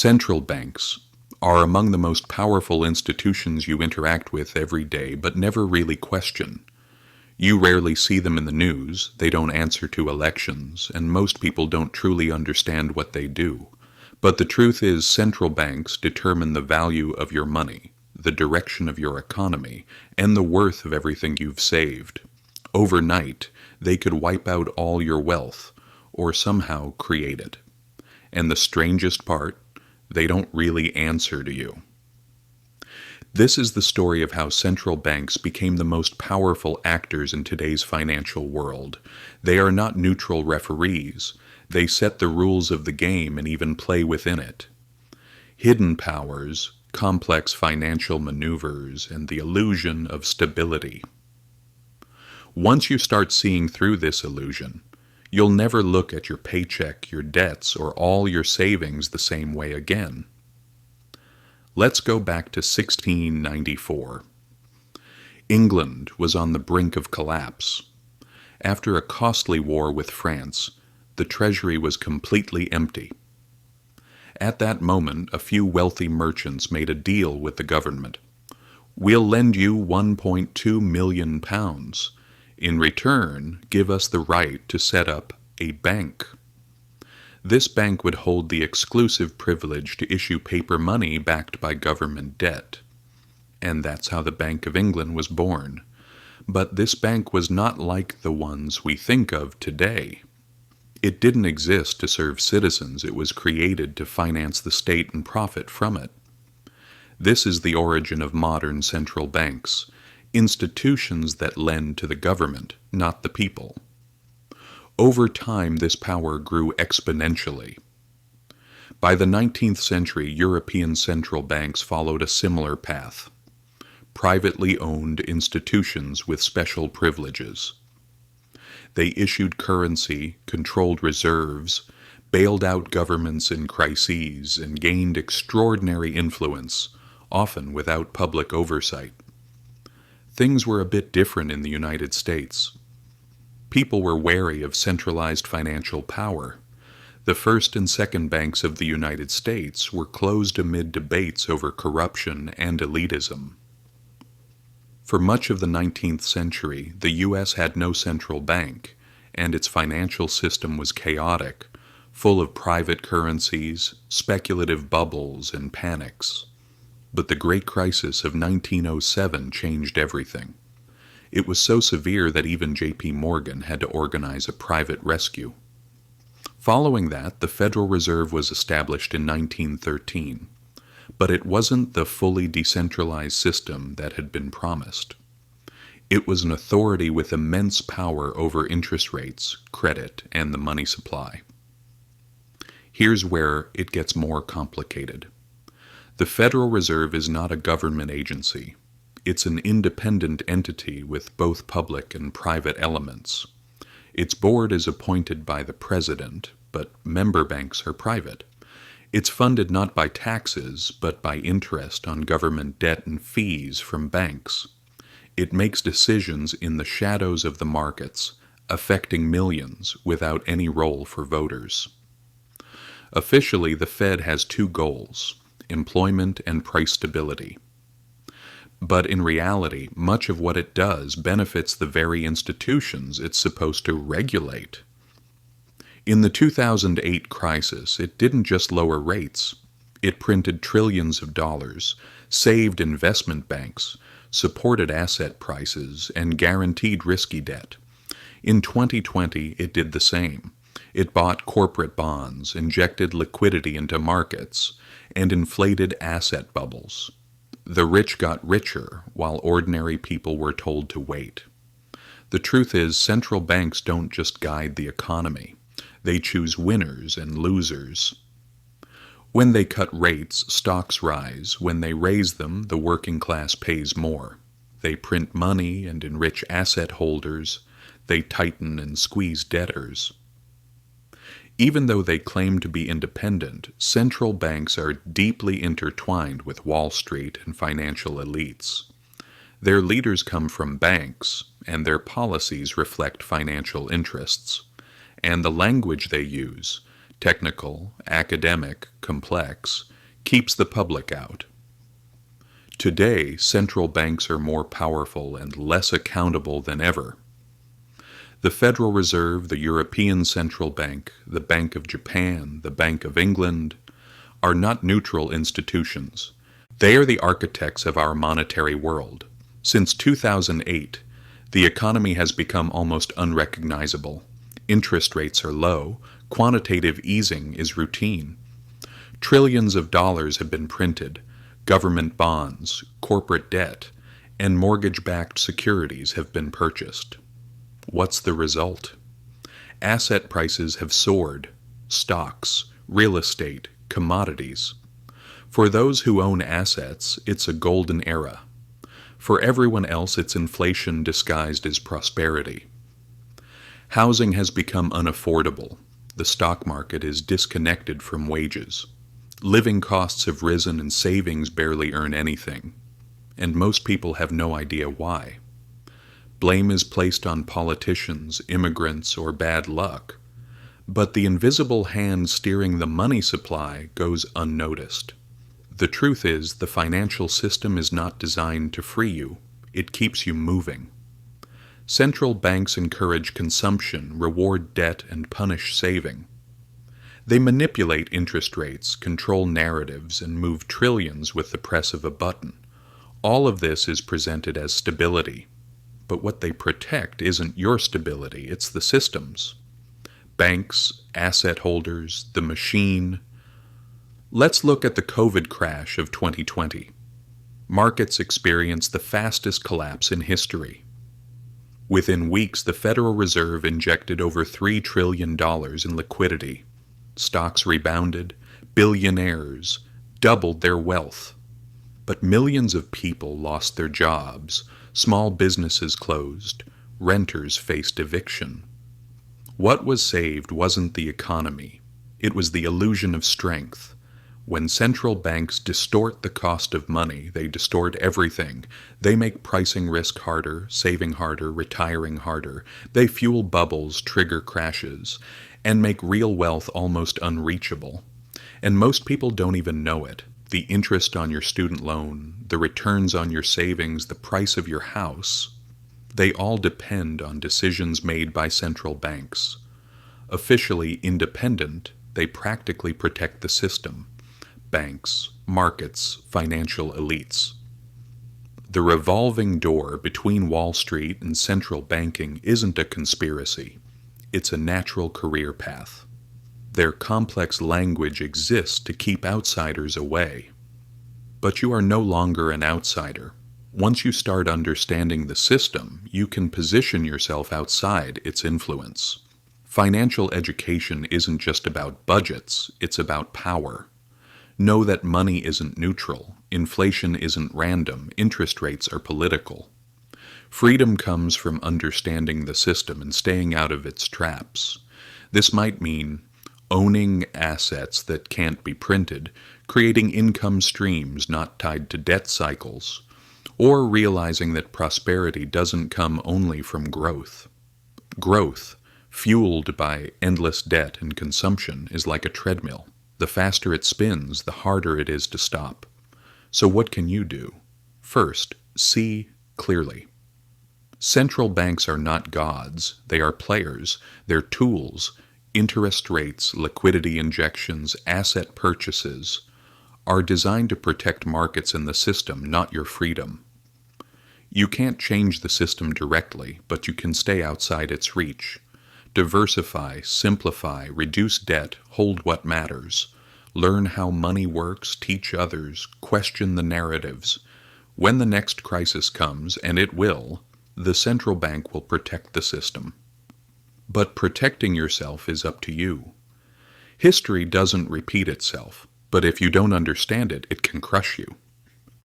Central banks are among the most powerful institutions you interact with every day, but never really question. You rarely see them in the news, they don't answer to elections, and most people don't truly understand what they do. But the truth is, central banks determine the value of your money, the direction of your economy, and the worth of everything you've saved. Overnight, they could wipe out all your wealth, or somehow create it. And the strangest part, they don't really answer to you. This is the story of how central banks became the most powerful actors in today's financial world. They are not neutral referees. They set the rules of the game and even play within it. Hidden powers, complex financial maneuvers, and the illusion of stability. Once you start seeing through this illusion, you'll never look at your paycheck, your debts, or all your savings the same way again. Let's go back to 1694. England was on the brink of collapse. After a costly war with France, the treasury was completely empty. At that moment, a few wealthy merchants made a deal with the government. We'll lend you £1.2 million. In return, give us the right to set up a bank. This bank would hold the exclusive privilege to issue paper money backed by government debt. And that's how the Bank of England was born. But this bank was not like the ones we think of today. It didn't exist to serve citizens. It was created to finance the state and profit from it. This is the origin of modern central banks, institutions that lend to the government, not the people. Over time, this power grew exponentially. By the 19th century, European central banks followed a similar path. Privately owned institutions with special privileges. They issued currency, controlled reserves, bailed out governments in crises, and gained extraordinary influence, often without public oversight. Things were a bit different in the United States. People were wary of centralized financial power. The first and second banks of the United States were closed amid debates over corruption and elitism. For much of the 19th century, the U.S. had no central bank, and its financial system was chaotic, full of private currencies, speculative bubbles, and panics. But the Great Crisis of 1907 changed everything. It was so severe that even J.P. Morgan had to organize a private rescue. Following that, the Federal Reserve was established in 1913. But it wasn't the fully decentralized system that had been promised. It was an authority with immense power over interest rates, credit, and the money supply. Here's where it gets more complicated. The Federal Reserve is not a government agency. It's an independent entity with both public and private elements. Its board is appointed by the president, but member banks are private. It's funded not by taxes, but by interest on government debt and fees from banks. It makes decisions in the shadows of the markets, affecting millions without any role for voters. Officially, the Fed has two goals: employment and price stability. But in reality, much of what it does benefits the very institutions it's supposed to regulate. In the 2008 crisis, it didn't just lower rates. It printed trillions of dollars, saved investment banks, supported asset prices, and guaranteed risky debt. In 2020, it did the same. It bought corporate bonds, injected liquidity into markets, and inflated asset bubbles. The rich got richer, while ordinary people were told to wait. The truth is, central banks don't just guide the economy. They choose winners and losers. When they cut rates, stocks rise. When they raise them, the working class pays more. They print money and enrich asset holders. They tighten and squeeze debtors. Even though they claim to be independent, central banks are deeply intertwined with Wall Street and financial elites. Their leaders come from banks, and their policies reflect financial interests. And the language they use, technical, academic, complex, keeps the public out. Today, central banks are more powerful and less accountable than ever. The Federal Reserve, the European Central Bank, the Bank of Japan, the Bank of England, are not neutral institutions. They are the architects of our monetary world. Since 2008, the economy has become almost unrecognizable. Interest rates are low, quantitative easing is routine. Trillions of dollars have been printed, government bonds, corporate debt, and mortgage-backed securities have been purchased. What's the result? Asset prices have soared. Stocks, real estate, commodities. For those who own assets, it's a golden era. For everyone else, it's inflation disguised as prosperity. Housing has become unaffordable. The stock market is disconnected from wages. Living costs have risen and savings barely earn anything. And most people have no idea why. Blame is placed on politicians, immigrants, or bad luck. But the invisible hand steering the money supply goes unnoticed. The truth is, the financial system is not designed to free you. It keeps you moving. Central banks encourage consumption, reward debt, and punish saving. They manipulate interest rates, control narratives, and move trillions with the press of a button. All of this is presented as stability. But what they protect isn't your stability, it's the system's. Banks, asset holders, the machine. Let's look at the COVID crash of 2020. Markets experienced the fastest collapse in history. Within weeks, the Federal Reserve injected over $3 trillion in liquidity. Stocks rebounded, billionaires doubled their wealth. But millions of people lost their jobs, small businesses closed, renters faced eviction. What was saved wasn't the economy, it was the illusion of strength. When central banks distort the cost of money, they distort everything. They make pricing risk harder, saving harder, retiring harder. They fuel bubbles, trigger crashes, and make real wealth almost unreachable. And most people don't even know it. The interest on your student loan, the returns on your savings, the price of your house, they all depend on decisions made by central banks. Officially independent, they practically protect the system. Banks, markets, financial elites. The revolving door between Wall Street and central banking isn't a conspiracy. It's a natural career path. Their complex language exists to keep outsiders away. But you are no longer an outsider. Once you start understanding the system, you can position yourself outside its influence. Financial education isn't just about budgets, it's about power. Know that money isn't neutral, inflation isn't random, interest rates are political. Freedom comes from understanding the system and staying out of its traps. This might mean owning assets that can't be printed, creating income streams not tied to debt cycles, or realizing that prosperity doesn't come only from growth. Growth, fueled by endless debt and consumption, is like a treadmill. The faster it spins, the harder it is to stop. So what can you do? First, see clearly. Central banks are not gods. They are players. They're tools. Interest rates, liquidity injections, asset purchases are designed to protect markets and the system, not your freedom. You can't change the system directly, but you can stay outside its reach. Diversify, simplify, reduce debt, hold what matters. Learn how money works, teach others, question the narratives. When the next crisis comes, and it will, the central bank will protect the system. But protecting yourself is up to you. History doesn't repeat itself, but if you don't understand it, it can crush you.